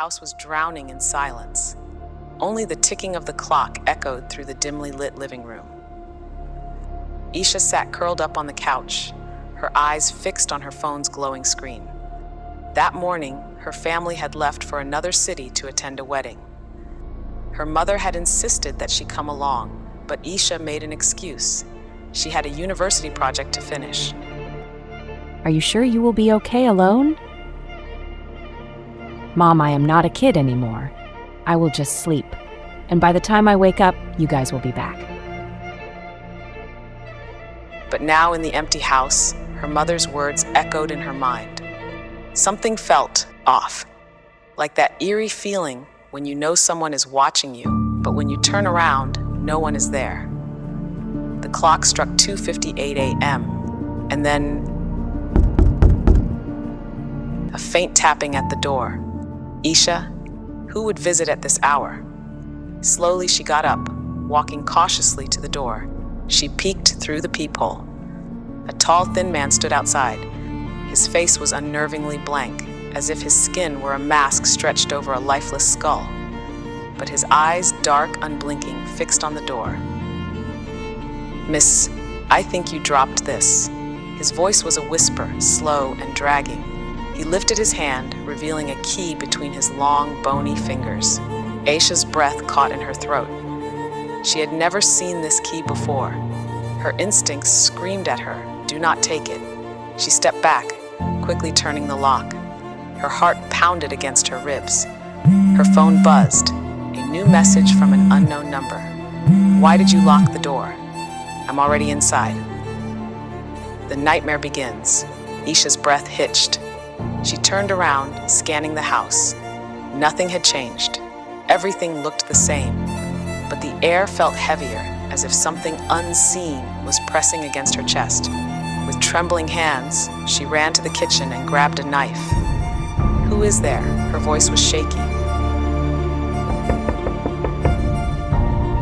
house was drowning in silence. Only the ticking of the clock echoed through the dimly lit living room. Isha sat curled up on the couch, her eyes fixed on her phone's glowing screen. That morning, her family had left for another city to attend a wedding. Her mother had insisted that she come along, but Isha made an excuse. She had a university project to finish. Are you sure you will be okay alone? Mom, I am not a kid anymore. I will just sleep. And by the time I wake up, you guys will be back. But now in the empty house, her mother's words echoed in her mind. Something felt off, like that eerie feeling when you know someone is watching you, but when you turn around, no one is there. The clock struck 2:58 a.m., and then a faint tapping at the door. Isha, who would visit at this hour? Slowly she got up, walking cautiously to the door. She peeked through the peephole. A tall, thin man stood outside. His face was unnervingly blank, as if his skin were a mask stretched over a lifeless skull. But his eyes, dark, unblinking, fixed on the door. "Miss, I think you dropped this." His voice was a whisper, slow and dragging. He lifted his hand, revealing a key between his long, bony fingers. Aisha's breath caught in her throat. She had never seen this key before. Her instincts screamed at her, "Do not take it." She stepped back, quickly turning the lock. Her heart pounded against her ribs. Her phone buzzed, a new message from an unknown number. "Why did you lock the door? I'm already inside." The nightmare begins. Isha's breath hitched. She turned around, scanning the house. Nothing had changed. Everything looked the same, but the air felt heavier, as if something unseen was pressing against her chest. With trembling hands, she ran to the kitchen and grabbed a knife. "Who is there?" Her voice was shaky.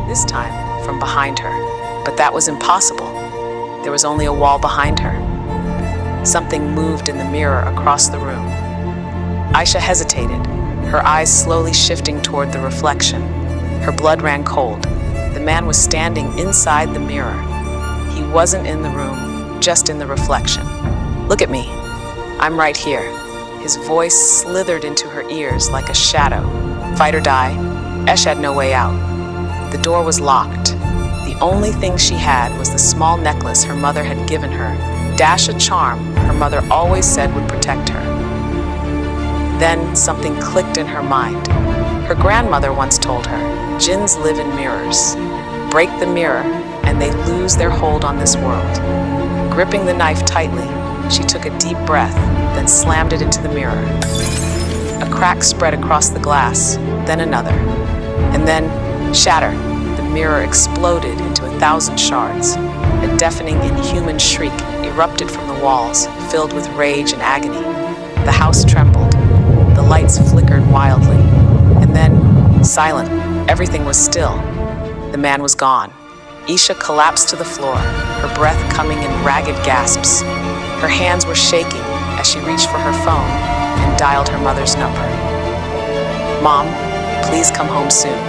This time, from behind her. But that was impossible. There was only a wall behind her. Something moved in the mirror across the room. Aisha hesitated, her eyes slowly shifting toward the reflection. Her blood ran cold. The man was standing inside the mirror. He wasn't in the room, just in the reflection. "Look at me. I'm right here." His voice slithered into her ears like a shadow. Fight or die, Esh had no way out. The door was locked. The only thing she had was the small necklace her mother had given her, a charm her mother always said would protect her. Then something clicked in her mind. Her grandmother once told her, "Jinns live in mirrors. Break the mirror, and they lose their hold on this world." Gripping the knife tightly, she took a deep breath, then slammed it into the mirror. A crack spread across the glass, then another. And then, shatter, the mirror exploded into 1,000 shards. A deafening, inhuman shriek erupted from the walls, filled with rage and agony. The house trembled. The lights flickered wildly. And then, silent, everything was still. The man was gone. Isha collapsed to the floor, her breath coming in ragged gasps. Her hands were shaking as she reached for her phone and dialed her mother's number. "Mom, please come home soon."